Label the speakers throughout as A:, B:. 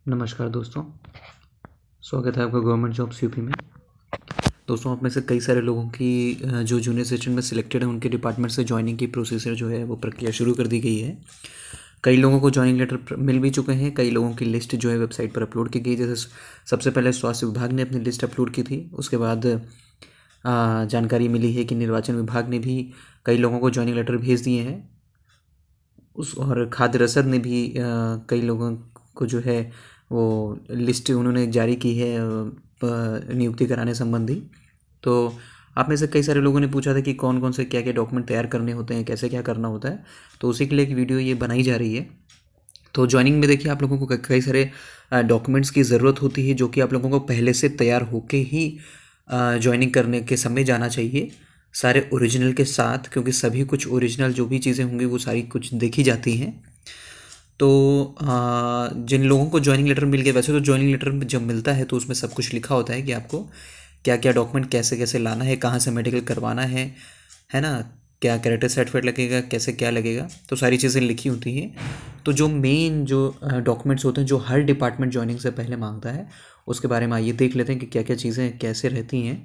A: नमस्कार दोस्तों, स्वागत है आपका गवर्नमेंट जॉब्स यूपी में। दोस्तों, आप में से कई सारे लोगों की जो जूनियर सेशन में सिलेक्टेड हैं उनके डिपार्टमेंट से ज्वाइनिंग की प्रोसीजर जो है वो प्रक्रिया शुरू कर दी गई है। कई लोगों को ज्वाइनिंग लेटर मिल भी चुके हैं, कई लोगों की लिस्ट जो है वेबसाइट पर अपलोड की गई। जैसे सबसे पहले स्वास्थ्य विभाग ने अपनी लिस्ट अपलोड की थी, उसके बाद जानकारी मिली है कि निर्वाचन विभाग ने भी कई लोगों को ज्वाइनिंग लेटर भेज दिए हैं। और खाद्य रसद ने भी कई लोगों को जो है वो लिस्ट उन्होंने जारी की है नियुक्ति कराने संबंधी। तो आप में से कई सारे लोगों ने पूछा था कि कौन कौन से क्या क्या डॉक्यूमेंट तैयार करने होते हैं, कैसे क्या करना होता है, तो उसी के लिए एक वीडियो ये बनाई जा रही है। तो ज्वाइनिंग में देखिए, आप लोगों को कई सारे डॉक्यूमेंट्स की ज़रूरत होती है जो कि आप लोगों को पहले से तैयार होके ही ज्वाइनिंग करने के समय जाना चाहिए, सारे ओरिजिनल के साथ, क्योंकि सभी कुछ ओरिजिनल जो भी चीज़ें होंगी वो सारी कुछ देखी जाती हैं। तो जिन लोगों को ज्वाइनिंग लेटर मिल गया, वैसे तो ज्वाइनिंग लेटर जब मिलता है तो उसमें सब कुछ लिखा होता है कि आपको क्या क्या डॉक्यूमेंट कैसे कैसे लाना है, कहाँ से मेडिकल करवाना है ना, क्या कैरेक्टर सर्टिफिकेट लगेगा, कैसे क्या लगेगा, तो सारी चीज़ें लिखी होती हैं। तो जो मेन जो डॉक्यूमेंट्स होते हैं जो हर डिपार्टमेंट ज्वाइनिंग से पहले मांगता है, उसके बारे में आइए देख लेते हैं कि क्या क्या चीज़ें कैसे रहती हैं।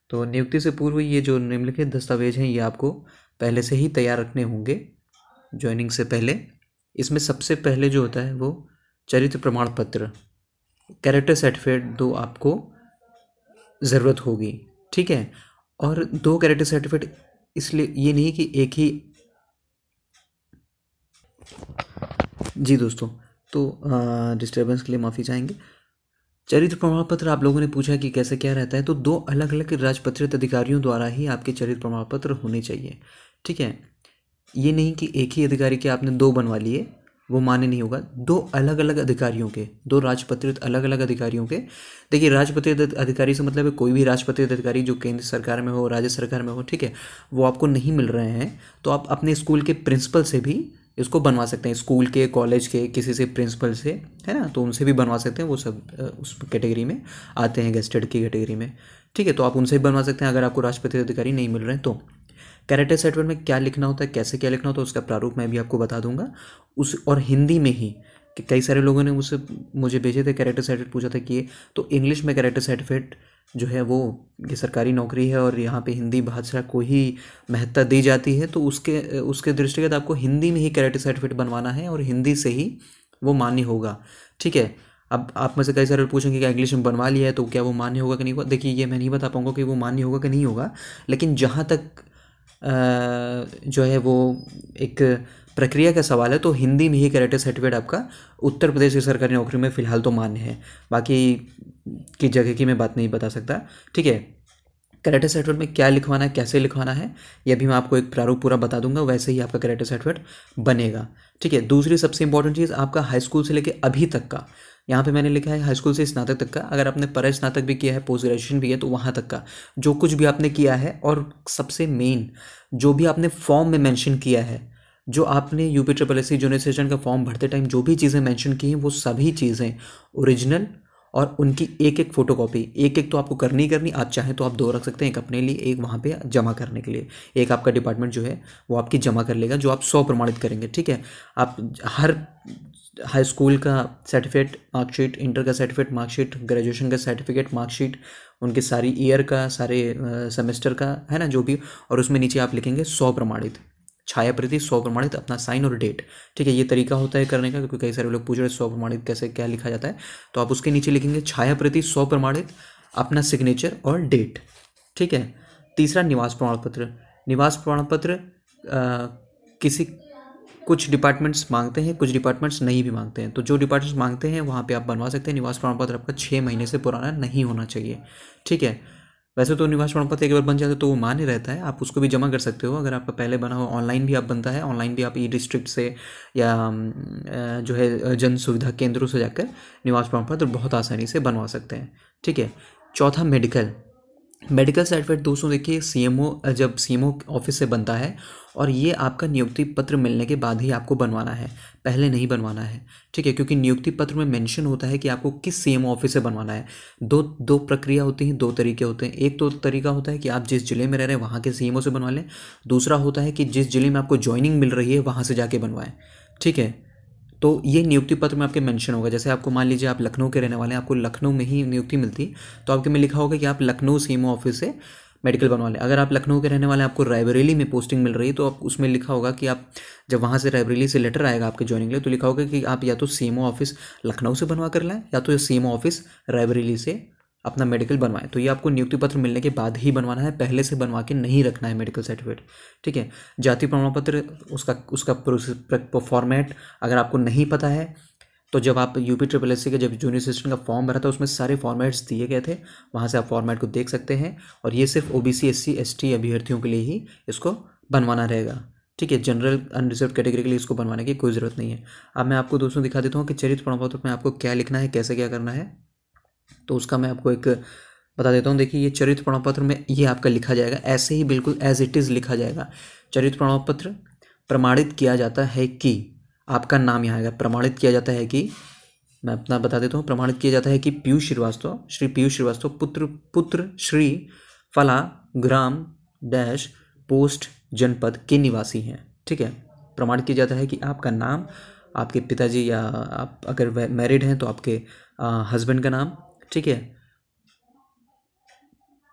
A: तो नियुक्ति से पूर्व ये जो निम्नलिखित दस्तावेज हैं ये आपको पहले से ही तैयार रखने होंगे ज्वाइनिंग से पहले। इसमें सबसे पहले जो होता है वो चरित्र प्रमाण पत्र, कैरेक्टर सर्टिफिकेट दो आपको ज़रूरत होगी, ठीक है। और दो कैरेक्टर सर्टिफिकेट इसलिए ये नहीं कि एक ही। जी दोस्तों, तो डिस्टर्बेंस के लिए माफ़ी चाहेंगे। चरित्र प्रमाण पत्र आप लोगों ने पूछा कि कैसे क्या रहता है, तो दो अलग अलग राजपत्रित अधिकारियों द्वारा ही आपके चरित्र प्रमाण पत्र होने चाहिए, ठीक है। ये नहीं कि एक ही अधिकारी के आपने दो बनवा लिए, वो मान्य नहीं होगा। दो अलग अलग अधिकारियों के, दो राजपत्रित अलग अलग अधिकारियों के। देखिए, राजपत्रित अधिकारी से मतलब है कोई भी राजपत्रित अधिकारी जो केंद्र सरकार में हो, राज्य सरकार में हो, ठीक है, वो आपको नहीं मिल रहे हैं तो आप अपने स्कूल के प्रिंसिपल से भी इसको बनवा सकते हैं। स्कूल के, कॉलेज के किसी से प्रिंसिपल से, है ना, तो उनसे भी बनवा सकते हैं। वो सब उस कैटेगरी में आते हैं, गेस्टेड की कैटेगरी में, ठीक है। तो आप उनसे भी बनवा सकते हैं अगर आपको राजपत्रित अधिकारी नहीं मिल रहे हैं तो। कैरेक्टर सर्टिफिकेट में क्या लिखना होता है, कैसे क्या लिखना होता है, उसका प्रारूप मैं भी आपको बता दूंगा उस, और हिंदी में ही। कि कई सारे लोगों ने मुझे भेजे थे कैरेक्टर सर्टिफिकेट, पूछा था कि ये तो इंग्लिश में कैरेक्टर सर्टिफिकेट जो है वो, ये सरकारी नौकरी है और यहाँ पे हिंदी भाषा को ही महत्ता दी जाती है, तो उसके उसके दृष्टिगत आपको हिंदी में ही कैरेक्टर सर्टिफिकेट बनवाना है और हिंदी से ही वो मान्य होगा, ठीक है। अब आप में से कई सारे लोग पूछेंगे कि इंग्लिश में बनवा लिया है तो क्या वो मान्य होगा कि नहीं होगा। देखिए, ये मैं नहीं बता पाऊंगा कि वो मान्य होगा कि नहीं होगा, लेकिन जहाँ तक जो है वो एक प्रक्रिया का सवाल है तो हिंदी में ही कैरेक्टर सर्टिफिकेट आपका उत्तर प्रदेश की सरकारी नौकरी में फ़िलहाल तो मान्य है। बाकी की जगह की मैं बात नहीं बता सकता, ठीक है। कैरेक्टर सर्टिफिकेट में क्या लिखवाना है, कैसे लिखवाना है, यह भी मैं आपको एक प्रारूप पूरा बता दूंगा, वैसे ही आपका कैरेक्टर सर्टिफिकेट बनेगा, ठीक है। दूसरी सबसे इंपॉर्टेंट चीज़, आपका हाई स्कूल से लेकर अभी तक का, यहाँ पे मैंने लिखा है हाई स्कूल से स्नातक तक का, अगर आपने पर स्नातक भी किया है, पोस्ट ग्रेजुएशन भी है, तो वहाँ तक का जो कुछ भी आपने किया है, और सबसे मेन जो भी आपने फॉर्म में मेंशन किया है, जो आपने UP triple S C junior session का फॉर्म भरते टाइम जो भी चीज़ें मेंशन की हैं, वो सभी चीज़ें ओरिजिनल, और उनकी एक एक फ़ोटोकॉपी, एक एक तो आपको करनी ही करनी। आप चाहें तो आप दो रख सकते हैं, एक अपने लिए, एक वहाँ पे जमा करने के लिए, एक आपका डिपार्टमेंट जो है वो आपकी जमा कर लेगा, जो आप 100 प्रमाणित करेंगे, ठीक है। आप हर हाई स्कूल का सर्टिफिकेट मार्कशीट, इंटर का सर्टिफिकेट मार्कशीट, ग्रेजुएशन का सर्टिफिकेट मार्कशीट, उनके सारी ईयर का, सारे सेमेस्टर का, है ना, जो भी, और उसमें नीचे आप लिखेंगे 100 प्रमाणित, छाया प्रति 100 प्रमाणित, अपना साइन और डेट, ठीक है। ये तरीका होता है करने का, क्योंकि कई सारे लोग पूछ रहे हैं 100 प्रमाणित कैसे क्या लिखा जाता है, तो आप उसके नीचे लिखेंगे छाया प्रति 100 प्रमाणित, अपना सिग्नेचर और डेट, ठीक है। तीसरा, निवास प्रमाण पत्र। निवास प्रमाण पत्र किसी कुछ डिपार्टमेंट्स मांगते हैं, कुछ डिपार्टमेंट्स नहीं भी मांगते हैं, तो जो डिपार्टमेंट्स मांगते हैं वहाँ पे आप बनवा सकते हैं। निवास प्रमाण पत्र आपका 6 महीने से पुराना नहीं होना चाहिए, ठीक है। वैसे तो निवास प्रमाण पत्र एक बार बन जाता है तो वो मान्य रहता है, आप उसको भी जमा कर सकते हो अगर आपका पहले बना हो। ऑनलाइन भी आप बनता है, ऑनलाइन भी आप ई डिस्ट्रिक्ट से या जो है जन सुविधा केंद्रों से जाकर निवास प्रमाण पत्र बहुत आसानी से बनवा सकते हैं, ठीक है। चौथा, मेडिकल। मेडिकल सर्टिफिकेट दोस्तों देखिए, सीएमओ, जब सीएमओ ऑफिस से बनता है, और ये आपका नियुक्ति पत्र मिलने के बाद ही आपको बनवाना है, पहले नहीं बनवाना है, ठीक है। क्योंकि नियुक्ति पत्र में मेंशन होता है कि आपको किस सीएमओ ऑफिस से बनवाना है। दो दो प्रक्रिया होती हैं, दो तरीके होते हैं। एक तो तरीका होता है कि आप जिस जिले में रह रहे हैं वहाँ के सीएमओ से बनवा लें। दूसरा होता है कि जिस जिले में आपको ज्वाइनिंग मिल रही है वहाँ से जाके बनवाएं, ठीक है। तो ये नियुक्ति पत्र में आपके मेंशन होगा। जैसे आपको मान लीजिए आप लखनऊ के रहने वाले हैं, आपको लखनऊ में ही नियुक्ति मिलती, तो आपके में लिखा होगा कि आप लखनऊ सीएमओ ऑफिस से मेडिकल बनवा लें। अगर आप लखनऊ के रहने वाले हैं, आपको रायबरेली में पोस्टिंग मिल रही है, तो आप उसमें लिखा होगा कि आप जब वहाँ से रायबरेली से लेटर आएगा आपके ज्वाइनिंग के लिए, तो लिखा होगा कि आप या तो सीएमओ ऑफिस लखनऊ से बनवा कर लाएं या तो सीएमओ ऑफिस रायबरेली से अपना मेडिकल बनवाएं। तो ये आपको नियुक्ति पत्र मिलने के बाद ही बनवाना है, पहले से बनवा के नहीं रखना है मेडिकल सर्टिफिकेट, ठीक है। जाति प्रमाण पत्र उसका फॉर्मेट अगर आपको नहीं पता है, तो जब आप UPSSC के जब जूनियर असिस्टेंट का फॉर्म भरा था, उसमें सारे फॉर्मेट्स दिए गए थे, वहाँ से आप फॉर्मेट को देख सकते हैं। और ये सिर्फ OBC SC ST अभ्यर्थियों के लिए ही इसको बनवाना रहेगा, ठीक है। जनरल अनरिजर्व कैटेगरी के लिए इसको बनवाने की कोई ज़रूरत नहीं है। अब मैं आपको दोस्तों दिखा देता हूँ कि चरित्र प्रमाण पत्र में आपको क्या लिखना है, कैसे क्या करना है, तो उसका मैं आपको एक बता देता हूँ। देखिए, ये चरित्र प्रमाण पत्र में ये आपका लिखा जाएगा, ऐसे ही बिल्कुल एज इट इज़ लिखा जाएगा। चरित्र प्रमाण पत्र प्रमाणित किया जाता है कि, आपका नाम यहाँ आएगा, प्रमाणित किया जाता है कि, मैं अपना बता देता हूँ, प्रमाणित किया जाता है कि पीयूष श्रीवास्तव, श्री पीयूष श्रीवास्तव पुत्र श्री फला ग्राम डैश पोस्ट जनपद के निवासी हैं, ठीक है। प्रमाणित किया जाता है कि आपका नाम, आपके पिताजी या आप अगर मैरिड हैं तो आपके हस्बैंड का नाम, ठीक है,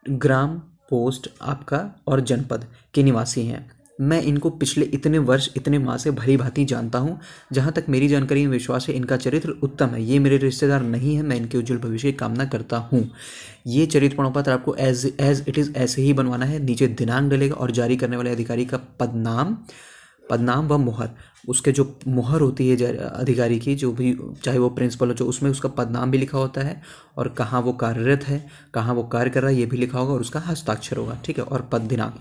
A: ग्राम पोस्ट आपका और जनपद के निवासी हैं। मैं इनको पिछले इतने वर्ष इतने माह से भली भांति जानता हूँ। जहाँ तक मेरी जानकारी में विश्वास है, इनका चरित्र उत्तम है। ये मेरे रिश्तेदार नहीं है, मैं इनके उज्जवल भविष्य की कामना करता हूँ। ये चरित्र प्रमाण पत्र आपको एज इट इज़ ऐसे ही बनवाना है। नीचे दिनांक डलेगा और जारी करने वाले अधिकारी का पदनाम व मुहर, उसके जो मुहर होती है अधिकारी की, जो भी चाहे वो प्रिंसिपल हो, जो उसमें उसका पदनाम भी लिखा होता है और कहाँ वो कार्यरत है, कहाँ वो कार्य कर रहा है, ये भी लिखा होगा और उसका हस्ताक्षर होगा, ठीक है, और पद दिनांक।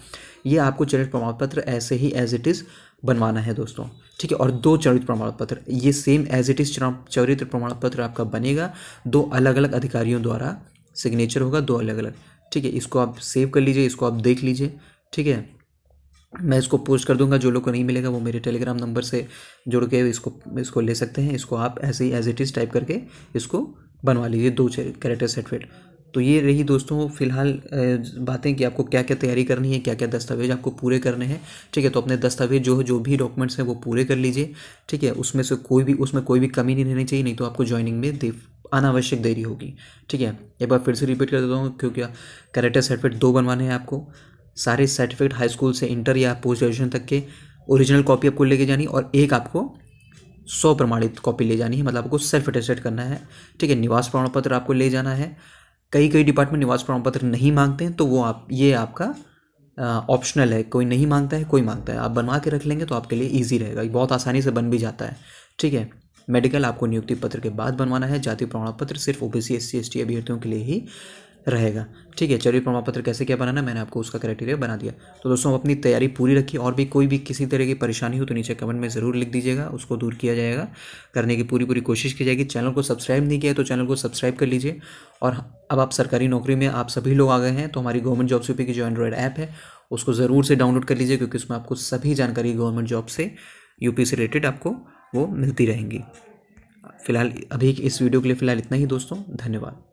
A: ये आपको चरित्र प्रमाण पत्र ऐसे ही एज इट इज़ बनवाना है दोस्तों, ठीक है। और 2 चरित्र प्रमाण पत्र, ये सेम एज इट इज़ चरित्र प्रमाण पत्र आपका बनेगा, 2 अलग अलग अधिकारियों द्वारा सिग्नेचर होगा, 2 अलग अलग, ठीक है। इसको आप सेव कर लीजिए, इसको आप देख लीजिए, ठीक है। मैं इसको पोस्ट कर दूंगा, जो लोग को नहीं मिलेगा वो मेरे टेलीग्राम नंबर से जुड़ के इसको ले सकते हैं। इसको आप ऐसे ही एज इट इज़ टाइप करके इसको बनवा लीजिए, 2 कैरेक्टर सर्टिफिकेट। तो ये रही दोस्तों फिलहाल बातें कि आपको क्या क्या तैयारी करनी है, क्या क्या दस्तावेज आपको पूरे करने हैं, ठीक है। तो अपने दस्तावेज जो भी डॉक्यूमेंट्स हैं वो पूरे कर लीजिए, ठीक है। उसमें कोई भी कमी नहीं रहनी चाहिए, नहीं तो आपको ज्वाइनिंग में अनावश्यक देरी होगी, ठीक है। एक बार फिर से रिपीट कर देता हूँ, क्योंकि कैरेक्टर सर्टिफिकेट 2 बनवाने हैं आपको। सारे सर्टिफिकेट हाई स्कूल से इंटर या पोस्ट ग्रेजुएशन तक के ओरिजिनल कॉपी आपको लेके जानी, और एक आपको 100 प्रमाणित कॉपी ले जानी है, मतलब आपको सेल्फ अटेस्टेड करना है, ठीक है। निवास प्रमाण पत्र आपको ले जाना है। कई डिपार्टमेंट निवास प्रमाण पत्र नहीं मांगते हैं, तो वो ये आपका ऑप्शनल है, कोई नहीं मांगता है, कोई मांगता है, आप बनवा के रख लेंगे तो आपके लिए ईजी रहेगा, बहुत आसानी से बन भी जाता है, ठीक है। मेडिकल आपको नियुक्ति पत्र के बाद बनवाना है। जाति प्रमाण पत्र सिर्फ OBC SC ST अभ्यर्थियों के लिए ही रहेगा, ठीक है। चरित्र प्रमाण पत्र कैसे क्या बनाना, मैंने आपको उसका क्राइटेरिया बना दिया। तो दोस्तों, अपनी तैयारी पूरी रखिए, और भी कोई भी किसी तरह की परेशानी हो तो नीचे कमेंट में ज़रूर लिख दीजिएगा, उसको दूर किया जाएगा, करने की पूरी कोशिश की जाएगी। चैनल को सब्सक्राइब नहीं किया तो चैनल को सब्सक्राइब कर लीजिए। और अब आप सरकारी नौकरी में आप सभी लोग आ गए हैं, तो हमारी गवर्नमेंट जॉब सूपी की जो एंड्रॉयड ऐप है उसको ज़रूर से डाउनलोड कर लीजिए, क्योंकि उसमें आपको सभी जानकारी गवर्नमेंट जॉब से UP से रिलेटेड आपको वो मिलती रहेंगी। फिलहाल अभी इस वीडियो के लिए फ़िलहाल इतना ही दोस्तों, धन्यवाद।